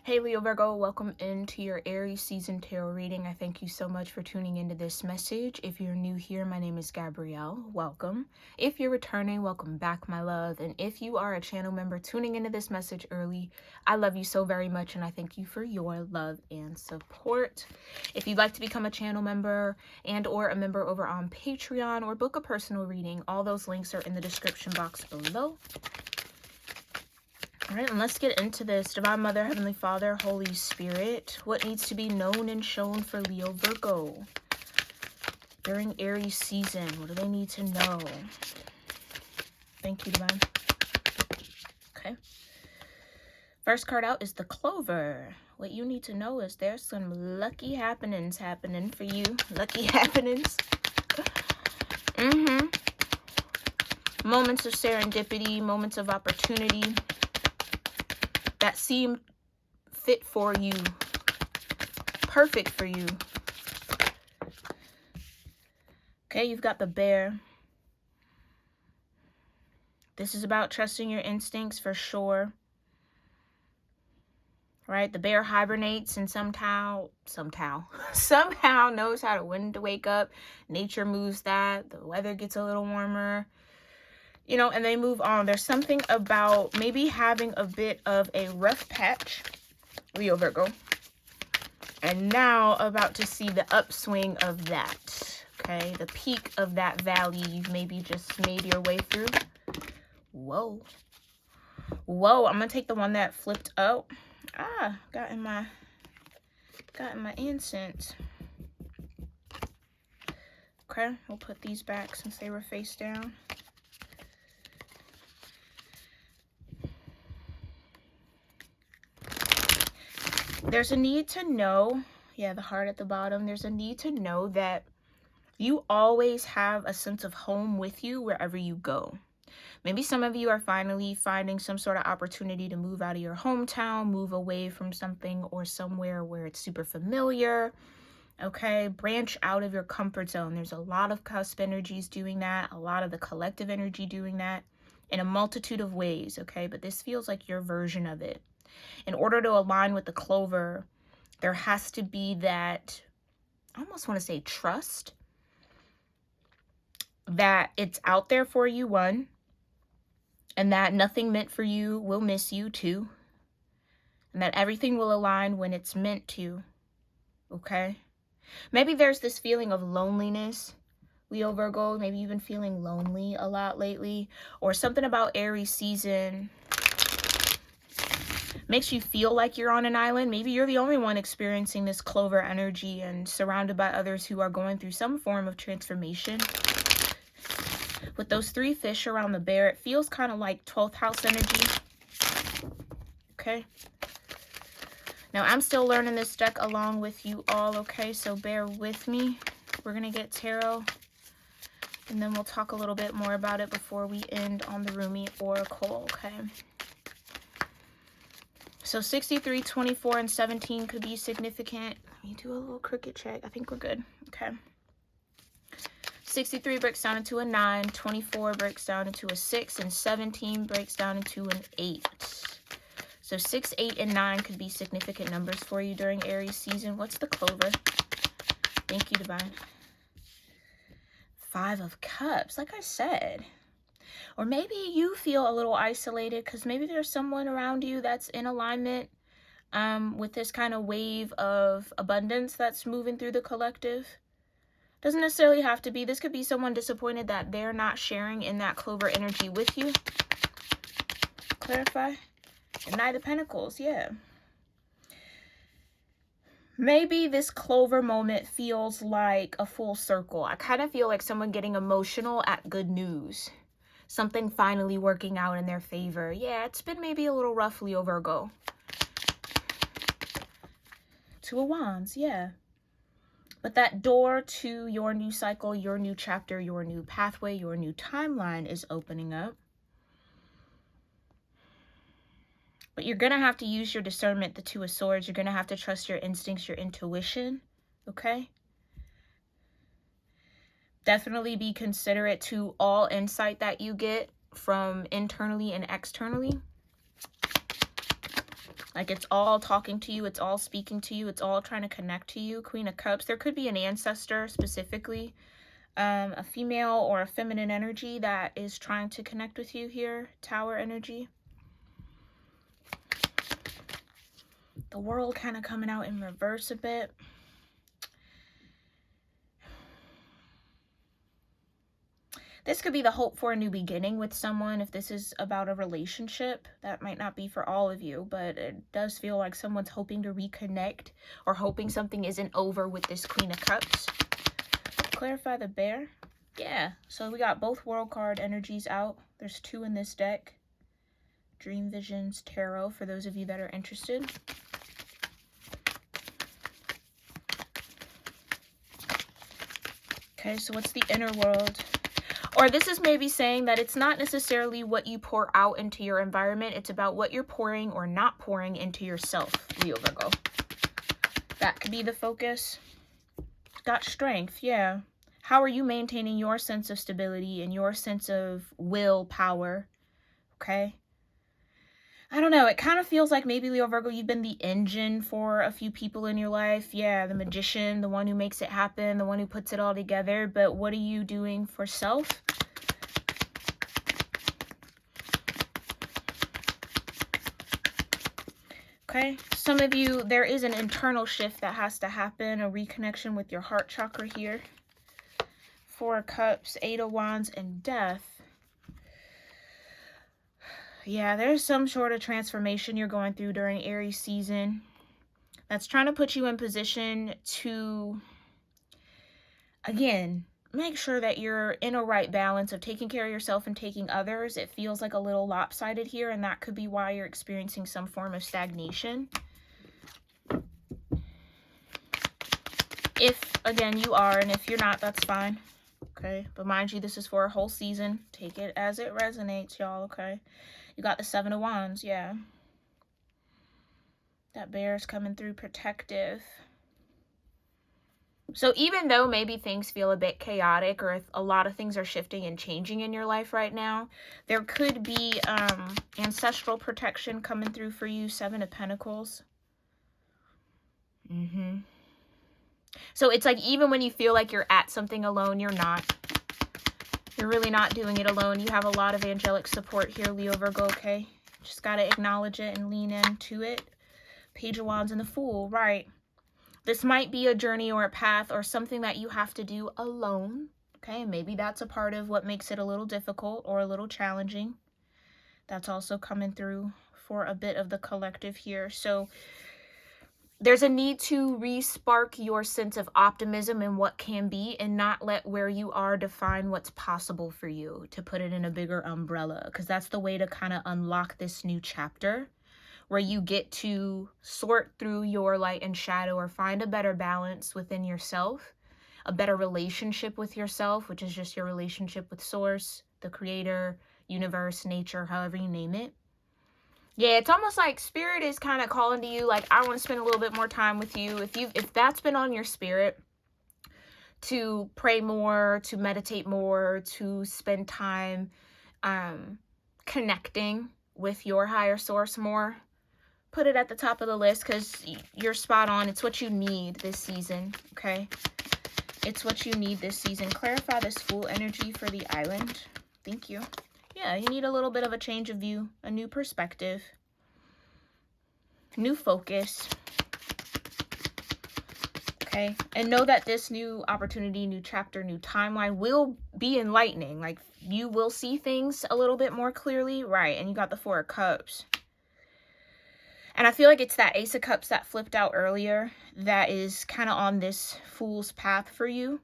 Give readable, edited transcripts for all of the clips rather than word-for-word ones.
Hey Leo Virgo, welcome into your Aries season tarot reading. I thank you so much for tuning into this message. If you're new here, my name is Gabrielle. Welcome. If you're returning, welcome back, my love. And if you are a channel member tuning into this message early, I love you so very much and I thank you for your love and support. If you'd like to become a channel member and or a member over on Patreon or book a personal reading, all those links are in the description box below. All right, and let's get into this. Divine Mother, Heavenly Father, Holy Spirit, what needs to be known and shown for Leo Virgo during Aries season? What do they need to know? Thank you, Divine. Okay. First card out is the Clover. What you need to know is there's some lucky happenings happening for you. Lucky happenings. Moments of serendipity, moments of opportunity that seem fit for you, perfect for you. Okay, you've got the Bear. This is about trusting your instincts for sure. Right? The Bear hibernates and somehow knows how to when to wake up. Nature moves that. The weather gets a little warmer. You know, and they move on. There's something about maybe having a bit of a rough patch, Leo Virgo, and now about to see the upswing of that, okay? The peak of that valley you've maybe just made your way through. Whoa. Whoa, I'm going to take the one that flipped out. Got in my incense. Okay, we'll put these back since they were face down. There's a need to know, the heart at the bottom. There's a need to know that you always have a sense of home with you wherever you go. Maybe some of you are finally finding some sort of opportunity to move out of your hometown, move away from something or somewhere where it's super familiar. Okay, branch out of your comfort zone. There's a lot of cusp energies doing that, a lot of the collective energy doing that in a multitude of ways, okay? But this feels like your version of it. In order to align with the Clover, there has to be that, I almost want to say trust, that it's out there for you, one, and that nothing meant for you will miss you, two, and that everything will align when it's meant to, okay? Maybe there's this feeling of loneliness, Leo Virgo. Maybe you've been feeling lonely a lot lately, or something about Aries season makes you feel like you're on an island. Maybe you're the only one experiencing this Clover energy and surrounded by others who are going through some form of transformation. With those 3 fish around the Bear, it feels kind of like 12th house energy. Okay. Now, I'm still learning this deck along with you all, okay? So bear with me. We're going to get tarot, and then we'll talk a little bit more about it before we end on the Rumi Oracle, okay? So 63, 24, and 17 could be significant. Let me do a little cricket check. I think we're good. Okay. 63 breaks down into a 9, 24 breaks down into a 6, and 17 breaks down into an 8. So 6, 8, and 9 could be significant numbers for you during Aries season. What's the Clover? Thank you, Divine. 5 of Cups, like I said. Or maybe you feel a little isolated because maybe there's someone around you that's in alignment with this kind of wave of abundance that's moving through the collective. Doesn't necessarily have to be. This could be someone disappointed that they're not sharing in that Clover energy with you. Clarify. And Knight of Pentacles, yeah. Maybe this Clover moment feels like a full circle. I kind of feel like someone getting emotional at good news. Something finally working out in their favor. Yeah, it's been maybe a little rough, Leo Virgo. 2 of Wands, yeah. But that door to your new cycle, your new chapter, your new pathway, your new timeline is opening up. But you're going to have to use your discernment, the 2 of Swords. You're going to have to trust your instincts, your intuition, okay? Definitely be considerate to all insight that you get from internally and externally. Like it's all talking to you, it's all speaking to you, it's all trying to connect to you. Queen of Cups. There could be an ancestor specifically, a female or a feminine energy that is trying to connect with you here. Tower energy. The World kind of coming out in reverse a bit. This could be the hope for a new beginning with someone. If this is about a relationship, that might not be for all of you, but it does feel like someone's hoping to reconnect or hoping something isn't over with this Queen of Cups. Clarify the Bear. Yeah, so we got both World card energies out. There's 2 in this deck. Dream Visions Tarot for those of you that are interested. Okay, so what's the inner world? Or this is maybe saying that it's not necessarily what you pour out into your environment. It's about what you're pouring or not pouring into yourself, Leo Virgo. That could be the focus. Got Strength, yeah. How are you maintaining your sense of stability and your sense of willpower? Okay. I don't know. It kind of feels like maybe, Leo Virgo, you've been the engine for a few people in your life. Yeah, the magician, the one who makes it happen, the one who puts it all together. But what are you doing for self? Okay, some of you, there is an internal shift that has to happen, a reconnection with your heart chakra here. 4 of Cups, 8 of Wands, and Death. Yeah, there's some sort of transformation you're going through during Aries season that's trying to put you in position to, again, make sure that you're in a right balance of taking care of yourself and taking others. It feels like a little lopsided here, and that could be why you're experiencing some form of stagnation. If, again, you are, and if you're not, that's fine. Okay, but mind you, this is for a whole season. Take it as it resonates, y'all, okay? You got the 7 of Wands, yeah. That Bear is coming through protective. So even though maybe things feel a bit chaotic or a lot of things are shifting and changing in your life right now, there could be ancestral protection coming through for you. 7 of Pentacles. So it's like even when you feel like you're at something alone, you're not. You're really not doing it alone. You have a lot of angelic support here, Leo Virgo, okay? Just got to acknowledge it and lean into it. Page of Wands and the Fool, right. This might be a journey or a path or something that you have to do alone, okay? And maybe that's a part of what makes it a little difficult or a little challenging. That's also coming through for a bit of the collective here. So there's a need to re-spark your sense of optimism in what can be and not let where you are define what's possible for you, to put it in a bigger umbrella, because that's the way to kind of unlock this new chapter where you get to sort through your light and shadow or find a better balance within yourself, a better relationship with yourself, which is just your relationship with Source, the Creator, universe, nature, however you name it. Yeah, it's almost like Spirit is kind of calling to you, like, I want to spend a little bit more time with you. If that's been on your spirit, to pray more, to meditate more, to spend time connecting with your higher source more, put it at the top of the list, because you're spot on. It's what you need this season, okay? It's what you need this season. Clarify this Fool energy for the island. Thank you. Yeah, you need a little bit of a change of view, a new perspective, new focus. Okay, and know that this new opportunity, new chapter, new timeline will be enlightening. Like, you will see things a little bit more clearly, right? And you got the 4 of Cups. And I feel like it's that Ace of Cups that flipped out earlier that is kind of on this Fool's path for you.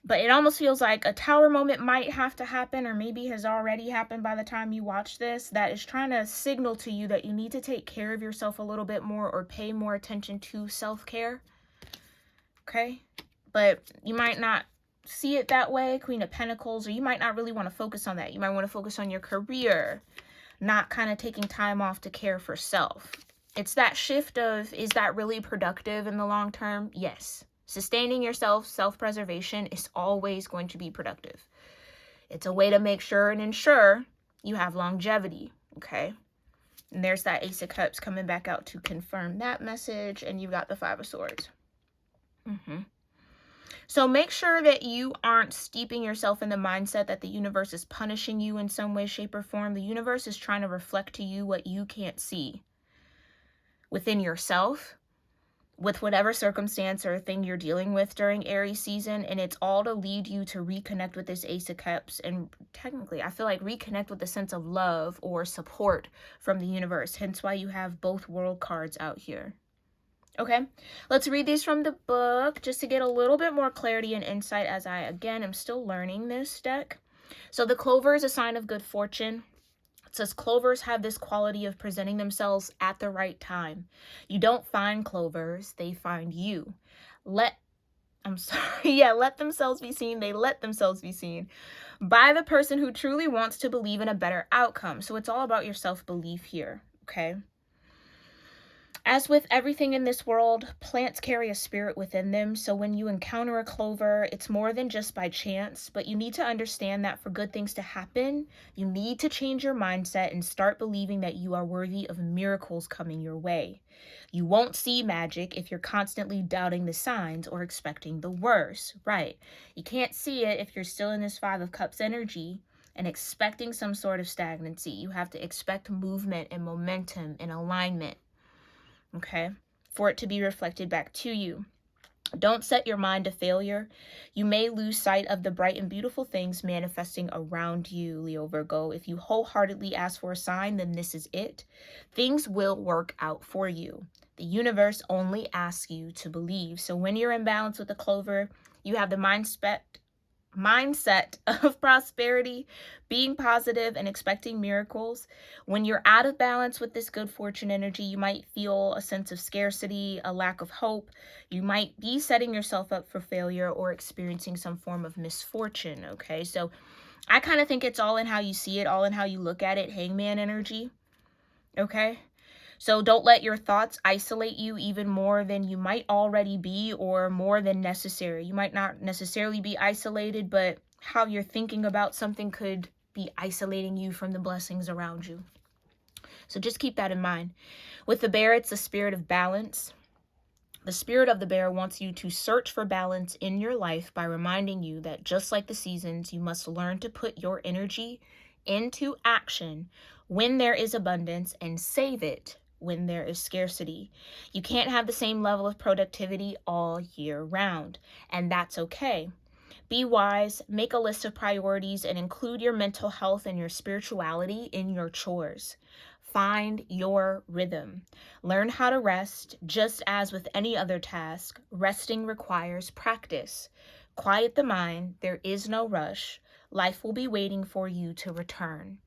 But it almost feels like a Tower moment might have to happen, or maybe has already happened by the time you watch this, that is trying to signal to you that you need to take care of yourself a little bit more or pay more attention to self-care. Okay? But you might not see it that way, Queen of Pentacles, or you might not really want to focus on that. You might want to focus on your career, not kind of taking time off to care for self. It's that shift of, is that really productive in the long term? Yes. Sustaining yourself, self-preservation is always going to be productive. It's a way to make sure and ensure you have longevity, okay? And there's that Ace of Cups coming back out to confirm that message. And you've got the Five of Swords. So make sure that you aren't steeping yourself in the mindset that the universe is punishing you in some way, shape, or form. The universe is trying to reflect to you what you can't see within yourself, with whatever circumstance or thing you're dealing with during Aries season. And it's all to lead you to reconnect with this Ace of Cups. And technically, I feel like reconnect with a sense of love or support from the universe. Hence why you have both world cards out here. Okay, let's read these from the book just to get a little bit more clarity and insight as I, again, am still learning this deck. So the clover is a sign of good fortune. It says clovers have this quality of presenting themselves at the right time. You don't find clovers, they find you. Let themselves be seen. They let themselves be seen by the person who truly wants to believe in a better outcome. So it's all about your self-belief here, okay? As with everything in this world, plants carry a spirit within them. So when you encounter a clover, it's more than just by chance, but you need to understand that for good things to happen, you need to change your mindset and start believing that you are worthy of miracles coming your way. You won't see magic if you're constantly doubting the signs or expecting the worst, right? You can't see it if you're still in this Five of Cups energy and expecting some sort of stagnancy. You have to expect movement and momentum and alignment. Okay, for it to be reflected back to you. Don't set your mind to failure. You may lose sight of the bright and beautiful things manifesting around you, Leo Virgo. If you wholeheartedly ask for a sign, then this is it. Things will work out for you. The universe only asks you to believe. So when you're in balance with the clover, you have the mindset of prosperity, being positive and expecting miracles. When you're out of balance with this good fortune energy, you might feel a sense of scarcity, a lack of hope. You might be setting yourself up for failure or experiencing some form of misfortune, okay? So I kind of think it's all in how you see it, all in how you look at it, hangman energy, okay? So don't let your thoughts isolate you even more than you might already be or more than necessary. You might not necessarily be isolated, but how you're thinking about something could be isolating you from the blessings around you. So just keep that in mind. With the bear, it's the spirit of balance. The spirit of the bear wants you to search for balance in your life by reminding you that just like the seasons, you must learn to put your energy into action when there is abundance and save it when there is scarcity. You can't have the same level of productivity all year round, and that's okay. Be wise, make a list of priorities, and include your mental health and your spirituality in your chores. Find your rhythm. Learn how to rest. Just as with any other task, resting requires practice. Quiet the mind. There is no rush. Life will be waiting for you to return.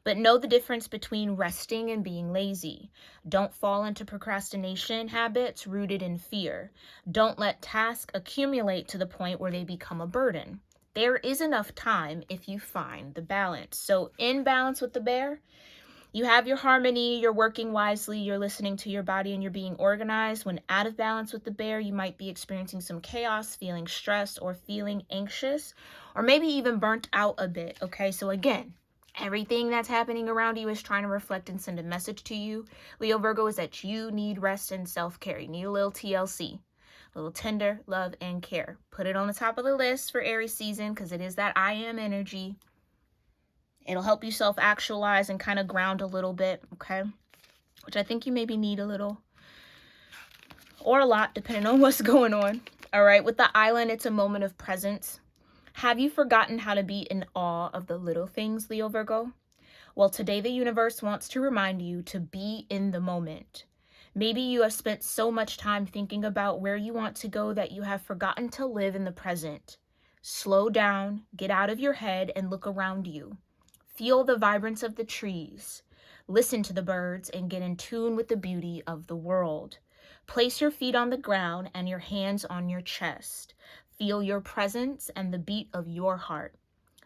But know the difference between resting and being lazy. Don't fall into procrastination habits rooted in fear. Don't let tasks accumulate to the point where they become a burden. There is enough time if you find the balance. So in balance with the bear, you have your harmony, you're working wisely, you're listening to your body, and you're being organized. When out of balance with the bear, you might be experiencing some chaos, feeling stressed, or feeling anxious, or maybe even burnt out a bit, okay? So again, everything that's happening around you is trying to reflect and send a message to you, Leo Virgo, is that you need rest and self-care. You need a little TLC, a little tender love and care. Put it on the top of the list for Aries season because it is that I am energy. It'll help you self-actualize and kind of ground a little bit, okay? Which I think you maybe need a little or a lot, depending on what's going on. All right, with the island, it's a moment of presence. Have you forgotten how to be in awe of the little things, Leo Virgo? Well, today the universe wants to remind you to be in the moment. Maybe you have spent so much time thinking about where you want to go that you have forgotten to live in the present. Slow down, get out of your head, and look around you. Feel the vibrance of the trees. Listen to the birds and get in tune with the beauty of the world. Place your feet on the ground and your hands on your chest. Feel your presence and the beat of your heart.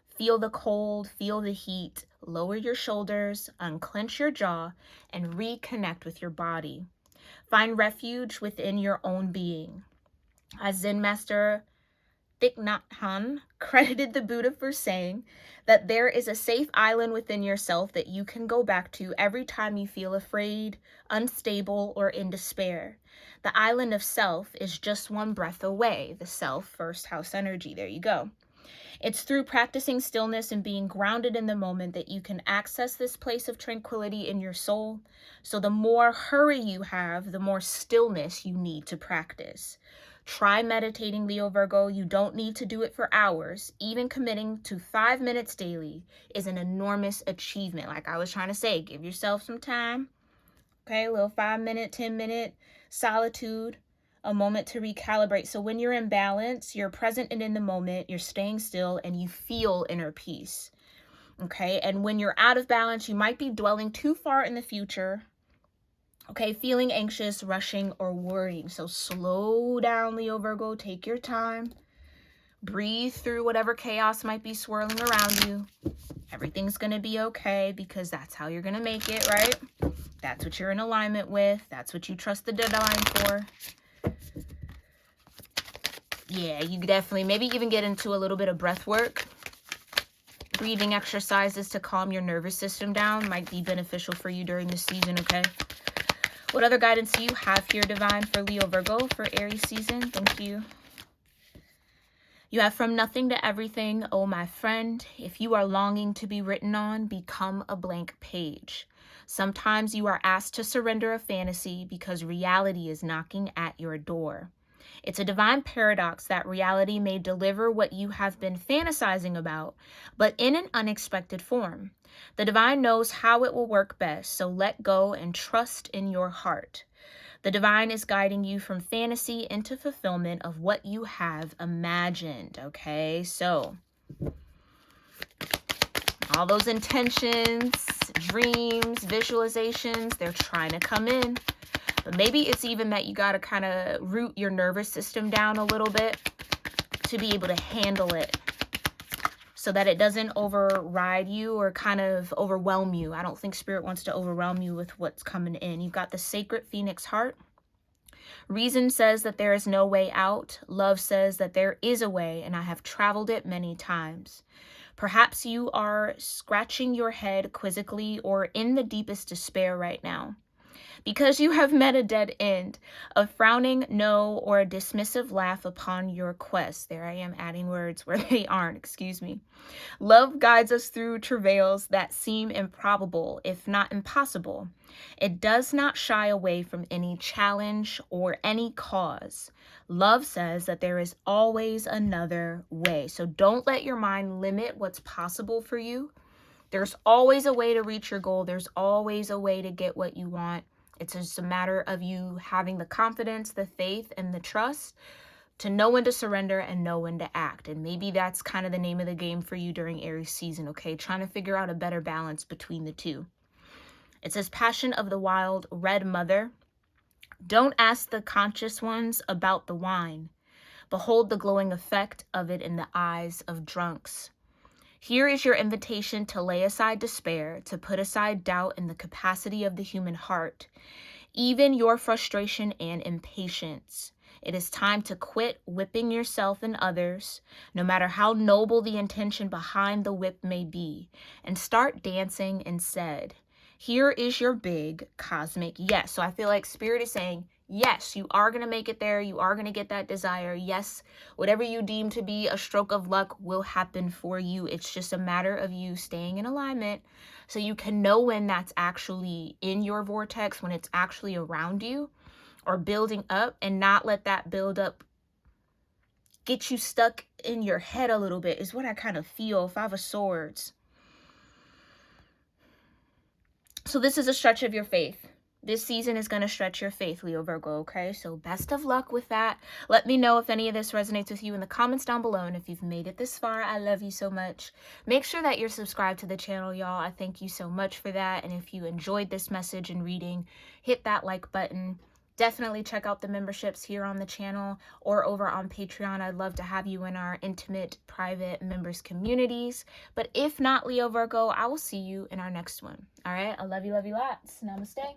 Feel the cold, feel the heat. Lower your shoulders, unclench your jaw, and reconnect with your body. Find refuge within your own being. As Zen Master Thich Nhat Hanh credited the Buddha for saying that there is a safe island within yourself that you can go back to every time you feel afraid, unstable, or in despair. The island of self is just one breath away. The self, first house energy. There you go. It's through practicing stillness and being grounded in the moment that you can access this place of tranquility in your soul. So the more hurry you have, the more stillness you need to practice. Try meditating, Leo Virgo. You don't need to do it for hours. Even committing to 5 minutes daily is an enormous achievement. Like I was trying to say, give yourself some time. Okay, a little 5-minute, 10-minute solitude, a moment to recalibrate. So when you're in balance, you're present and in the moment, you're staying still, and you feel inner peace. Okay, and when you're out of balance, you might be dwelling too far in the future. Okay, feeling anxious, rushing, or worrying. So slow down, Leo Virgo. Take your time. Breathe through whatever chaos might be swirling around you. Everything's going to be okay because that's how you're going to make it, right? That's what you're in alignment with. That's what you trust the divine for. Yeah, you definitely maybe even get into a little bit of breath work. Breathing exercises to calm your nervous system down might be beneficial for you during this season, okay? What other guidance do you have here, divine, for Leo Virgo for Aries season? Thank you. You have from nothing to everything, oh my friend. If you are longing to be written on, become a blank page. Sometimes you are asked to surrender a fantasy because reality is knocking at your door. It's a divine paradox that reality may deliver what you have been fantasizing about, but in an unexpected form. The divine knows how it will work best, so let go and trust in your heart. The divine is guiding you from fantasy into fulfillment of what you have imagined, okay? So, all those intentions, dreams, visualizations, they're trying to come in. But maybe it's even that you got to kind of root your nervous system down a little bit to be able to handle it so that it doesn't override you or kind of overwhelm you. I don't think Spirit wants to overwhelm you with what's coming in. You've got the sacred phoenix heart. Reason says that there is no way out. Love says that there is a way, and I have traveled it many times. Perhaps you are scratching your head quizzically or in the deepest despair right now. Because you have met a dead end, a frowning no or a dismissive laugh upon your quest. There I am adding words where they aren't, excuse me. Love guides us through travails that seem improbable, if not impossible. It does not shy away from any challenge or any cause. Love says that there is always another way. So don't let your mind limit what's possible for you. There's always a way to reach your goal. There's always a way to get what you want. It's just a matter of you having the confidence, the faith, and the trust to know when to surrender and know when to act. And maybe that's kind of the name of the game for you during Aries season, okay? Trying to figure out a better balance between the two. It says, passion of the wild red mother. Don't ask the conscious ones about the wine. Behold the glowing effect of it in the eyes of drunks. Here is your invitation to lay aside despair, to put aside doubt in the capacity of the human heart, even your frustration and impatience. It is time to quit whipping yourself and others, no matter how noble the intention behind the whip may be, and start dancing instead. Here is your big cosmic yes. So I feel like Spirit is saying, yes, you are going to make it there. You are going to get that desire. Yes, whatever you deem to be a stroke of luck will happen for you. It's just a matter of you staying in alignment so you can know when that's actually in your vortex, when it's actually around you or building up, and not let that build up get you stuck in your head a little bit is what I kind of feel. 5 of Swords. So this is a stretch of your faith. This season is going to stretch your faith, Leo Virgo, okay? So best of luck with that. Let me know if any of this resonates with you in the comments down below. And if you've made it this far, I love you so much. Make sure that you're subscribed to the channel, y'all. I thank you so much for that. And if you enjoyed this message and reading, hit that like button. Definitely check out the memberships here on the channel or over on Patreon. I'd love to have you in our intimate, private members communities. But if not, Leo Virgo, I will see you in our next one. All right? I love you lots. Namaste.